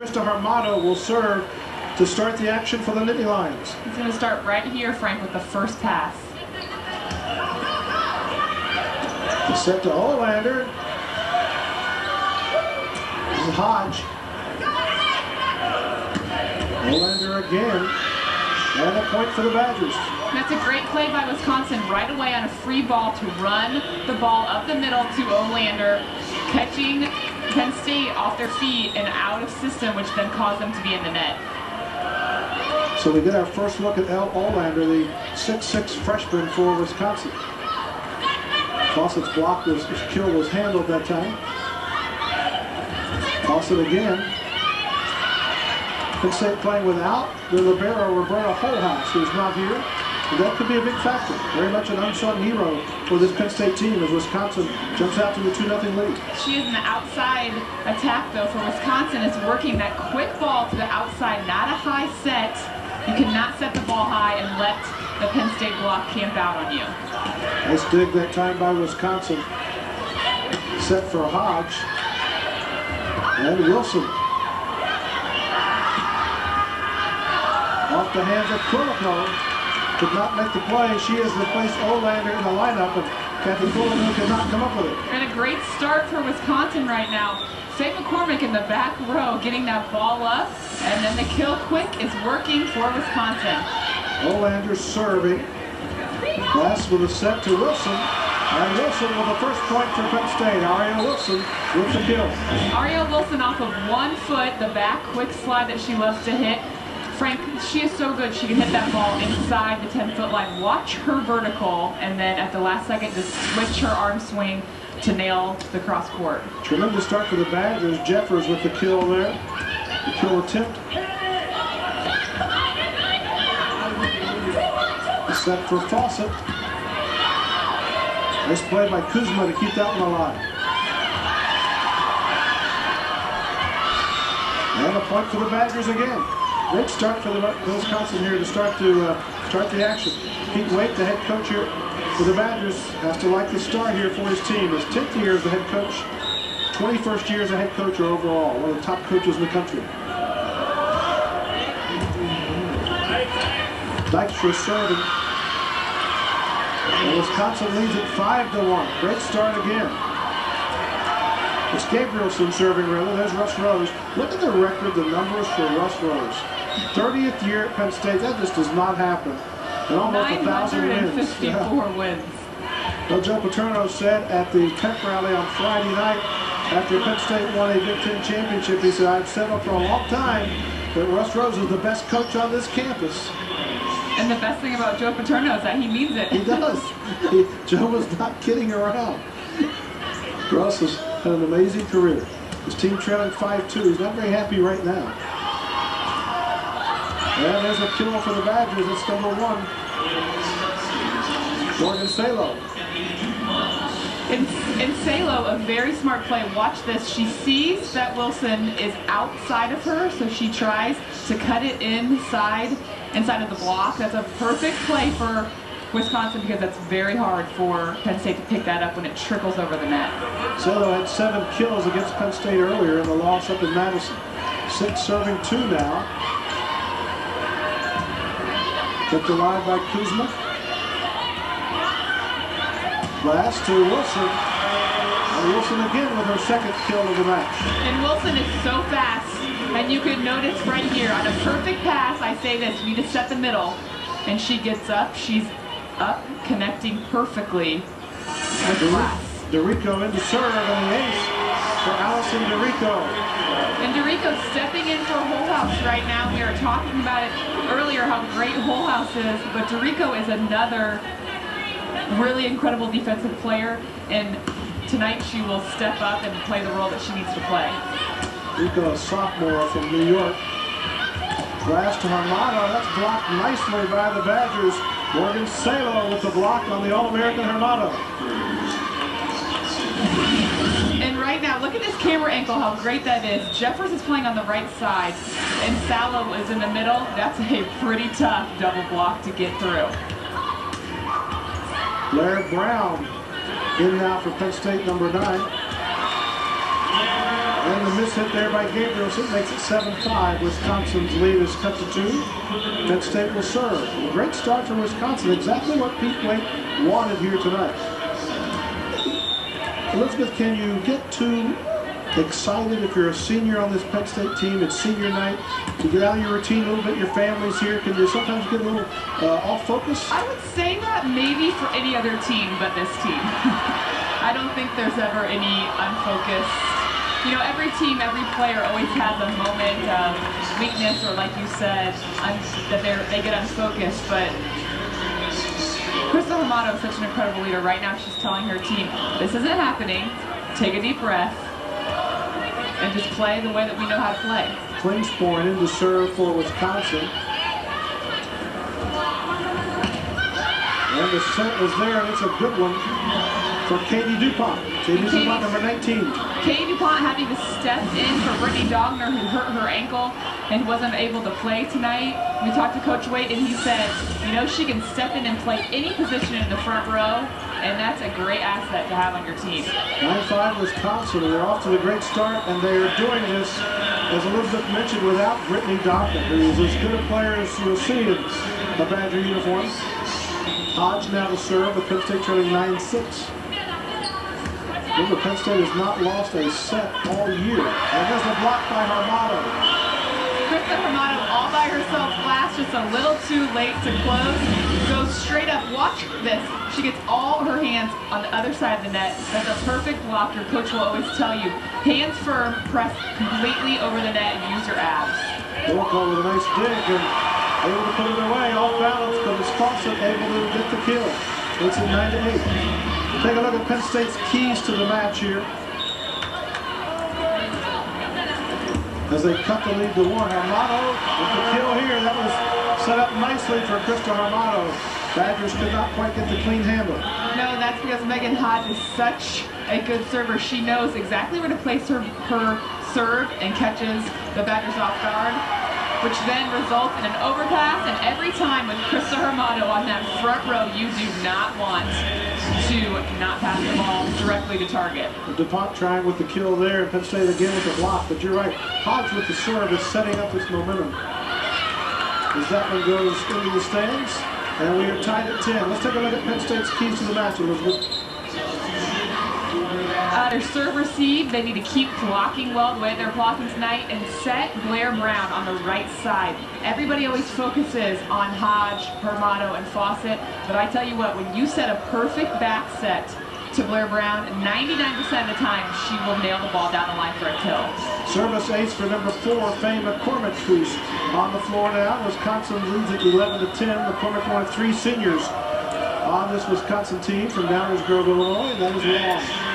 Krista Armato will serve to start the action for the Nittany Lions. He's going to start right here, Frank, with the first pass. The set to Olander. This is Hodge. Olander again. And a point for the Badgers. That's a great play by Wisconsin right away on a free ball to run the ball up the middle to Olander, catching Penn State off their feet and out of system, which then caused them to be in the net. So we get our first look at Olander, the 6'6" freshman for Wisconsin. Fawcett's block was, his kill was handled that time. Fawcett again. Penn State playing without the libero, Roberta Holhouse, who's not here. And that could be a big factor. Very much an unsung hero for this Penn State team as Wisconsin jumps out to the 2-0 lead. She is an outside attack, though, for Wisconsin. Is working that quick ball to the outside, not a high set. You cannot set the ball high and let the Penn State block camp out on you. Nice dig that time by Wisconsin. Set for Hodge. And Wilson. Off the hands of Quilico. Could not make the play. She has replaced Olander in the lineup, and Kathy Quilico could not come up with it. And a great start for Wisconsin right now. Faye McCormick in the back row getting that ball up, and then the kill quick is working for Wisconsin. Olander serving. Glass with a set to Wilson. And Wilson with the first point for Penn State. Aria Wilson with the kill. Aria Wilson off of 1 foot, the back quick slide that she loves to hit. Frank, she is so good. She can hit that ball inside the 10-foot line. Watch her vertical, and then at the last second, just switch her arm swing to nail the cross court. Tremendous start for the Badgers. Jeffers with the kill there. The kill attempt. The set for Fawcett. Nice play by Kuzma to keep that one alive. And a point for the Badgers again. Great start for the Wisconsin here to start the action. Pete Waite, the head coach here for the Badgers, has to like the start here for his team. His 10th year as the head coach, 21st year as a head coach overall, one of the top coaches in the country. Dykstra serving. And Wisconsin leads it 5-1. Great start again. It's Gabrielson serving rather. There's Russ Rose. Look at the record, the numbers for Russ Rose. 30th year at Penn State. That just does not happen. And almost 1,000 wins. 954 wins. Well, Joe Paterno said at the pep rally on Friday night after Penn State won a Big Ten championship, he said, "I've said for a long time that Russ Rose is the best coach on this campus." And the best thing about Joe Paterno is that he means it. He does. Joe was not kidding around. Russ has had an amazing career. His team trailing 5-2. He's not very happy right now. And there's a kill for the Badgers. It's number 1. Morgan Salo. In Salo, a very smart play. Watch this. She sees that Wilson is outside of her, so she tries to cut it inside of the block. That's a perfect play for Wisconsin because that's very hard for Penn State to pick that up when it trickles over the net. Salo had 7 kills against Penn State earlier in the loss up in Madison. 6 serving 2 now. Kept alive by Kuzma. Glass to Wilson. And Wilson again with her 2nd kill of the match. And Wilson is so fast. And you can notice right here on a perfect pass, I say this, you need to set the middle. And she gets up. She's up, connecting perfectly with Glass. DeRico into serve and the ace for Allison DeRico. And DeRico stepping in for Holhouse right now. We were talking about it earlier, how great Holhouse is, but DeRico is another really incredible defensive player, and tonight she will step up and play the role that she needs to play. DeRico, a sophomore from New York. Glass to Armato. That's blocked nicely by the Badgers. Morgan Salo with the block on the All-American Armato. And right now, look at this camera angle, how great that is. Jeffers is playing on the right side, and Salo is in the middle. That's a pretty tough double block to get through. Blair Brown in now for Penn State, number 9. And the miss hit there by Gabrielson makes it 7-5. Wisconsin's lead is cut to 2. Penn State will serve. A great start for Wisconsin. Exactly what Pete Waite wanted here tonight. Elizabeth, can you get too excited if you're a senior on this Penn State team? It's senior night. To get out of your routine a little bit, your family's here. Can you sometimes get a little off focus? I would say that maybe for any other team but this team. I don't think there's ever any unfocused. You know, every team, every player always has a moment of weakness, or like you said, that they get unfocused. But Krista Hermato is such an incredible leader. Right now, she's telling her team, this isn't happening. Take a deep breath and just play the way that we know how to play. Klingspor in to serve for Wisconsin. And the set is there, and it's a good one for Katie DuPont. Katie DuPont, number 19. Katie DuPont having to step in for Brittany Dogner, who hurt her ankle and wasn't able to play tonight. We talked to Coach Waite, and he said, you know, she can step in and play any position in the front row, and that's a great asset to have on your team. 9-5 Wisconsin, and they're off to a great start, and they are doing this, as Elizabeth mentioned, without Brittany Dogner, who is as good a player as you'll see in a Badger uniform. Hodge now to serve, with Penn State trailing 9-6. Remember, Penn State has not lost a set all year. And there's a block by Hermato. Krista Hermato all by herself, glass just a little too late to close. Goes straight up. Watch this. She gets all her hands on the other side of the net. That's a perfect block. Your coach will always tell you, hands firm, press completely over the net, and use your abs. Wilco with a nice dig and able to put it away, off balance, but it's Fawcett able to get the kill. It's at 9-8. Take a look at Penn State's keys to the match here. As they cut the lead to 1. Hermato with the kill here. That was set up nicely for Krista Hermato. Badgers could not quite get the clean handle. No, that's because Megan Hodge is such a good server. She knows exactly where to place her serve and catches the Badgers off guard, which then results in an overpass. And every time with Krista Hermato on that front row, you do not want to not pass the ball directly to target. DuPont trying with the kill there, and Penn State again with the block. But you're right, Hodge with the serve is setting up this momentum. As that one goes into the stands, and we are tied at 10. Let's take a look at Penn State's keys to the match, Elizabeth. Their serve receive, they need to keep blocking well the way they're blocking tonight, and set Blair Brown on the right side. Everybody always focuses on Hodge, Hermato, and Fawcett, but I tell you what, when you set a perfect back set to Blair Brown, 99% of the time she will nail the ball down the line for a kill. Service ace for number 4, Faye McCormick, who's on the floor now. Wisconsin leads at 11-10. McCormick, one of 3 seniors on this Wisconsin team from Downers Grove, Illinois, and that is long.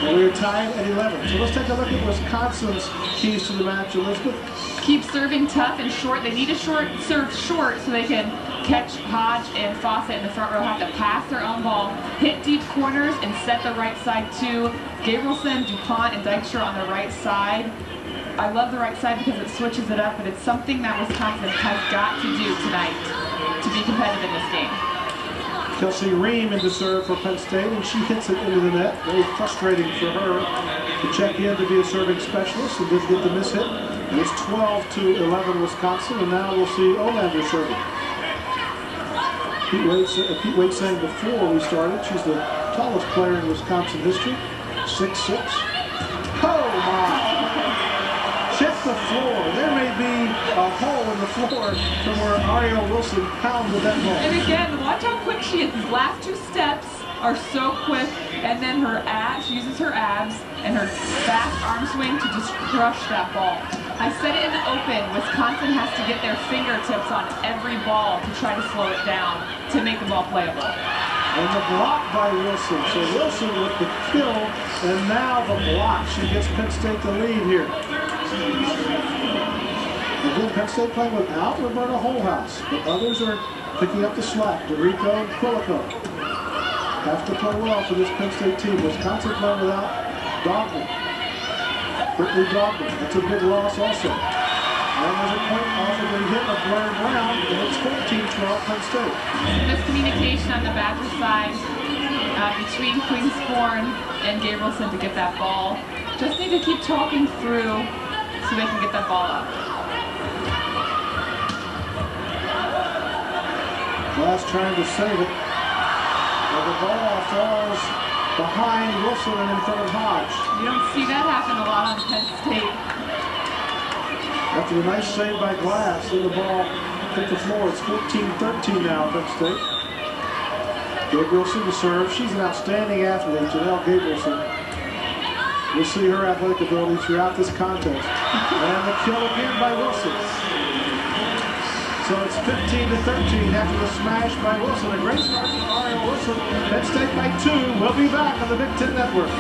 And we're tied at 11. So let's take a look at Wisconsin's keys to the match, Elizabeth. Keep serving tough and short. They need to serve short so they can catch Hodge and Fawcett in the front row, have to pass their own ball, hit deep corners, and set the right side too. Gabrielson, DuPont, and Dykstra on the right side. I love the right side because it switches it up, but it's something that Wisconsin has got to do tonight to be competitive in this game. Kelsey Ream in to serve for Penn State, and she hits it into the net. Very frustrating for her to check in to be a serving specialist, and did get the miss hit. And it's 12-11 Wisconsin, and now we'll see Olander serving. Pete Waite saying before we started, she's the tallest player in Wisconsin history, 6'6". Oh my! Check the floor. There may be a hole in the floor from where Ariel Wilson pounded that ball. And again, watch how quick she is. These last 2 steps are so quick, and then her abs, she uses her abs and her fast arm swing to just crush that ball. I said it in the open, Wisconsin has to get their fingertips on every ball to try to slow it down to make the ball playable. And the block by Wilson. So Wilson with the kill, and now the block. She gets Penn State the lead here. Again, Penn State playing without Roberta Holhouse, but others are picking up the slack. DeRico and Quilico have to play well for this Penn State team. Wisconsin playing without Dogman. Brittany Dogman, that's a big loss also. And there's a point off of the hit of Blair Brown, and it's 14-12 Penn State. Miscommunication on the Badger side between Klingspor and Gabrielson to get that ball. Just need to keep talking through so they can get that ball up. Glass trying to save it. But the ball falls behind Wilson and in front of Hodge. You don't see that happen a lot on Penn State. After a nice save by Glass, and the ball hit the floor. It's 14-13 now, Penn State. Gabe Wilson to serve. She's an outstanding athlete, Janelle Gabrielson. We'll see her athletic ability throughout this contest. And the kill again by Wilson. So it's 15-13 after the smash by Wilson. A great start for Ariel Wilson. Penn State by 2. We'll be back on the Big Ten Network.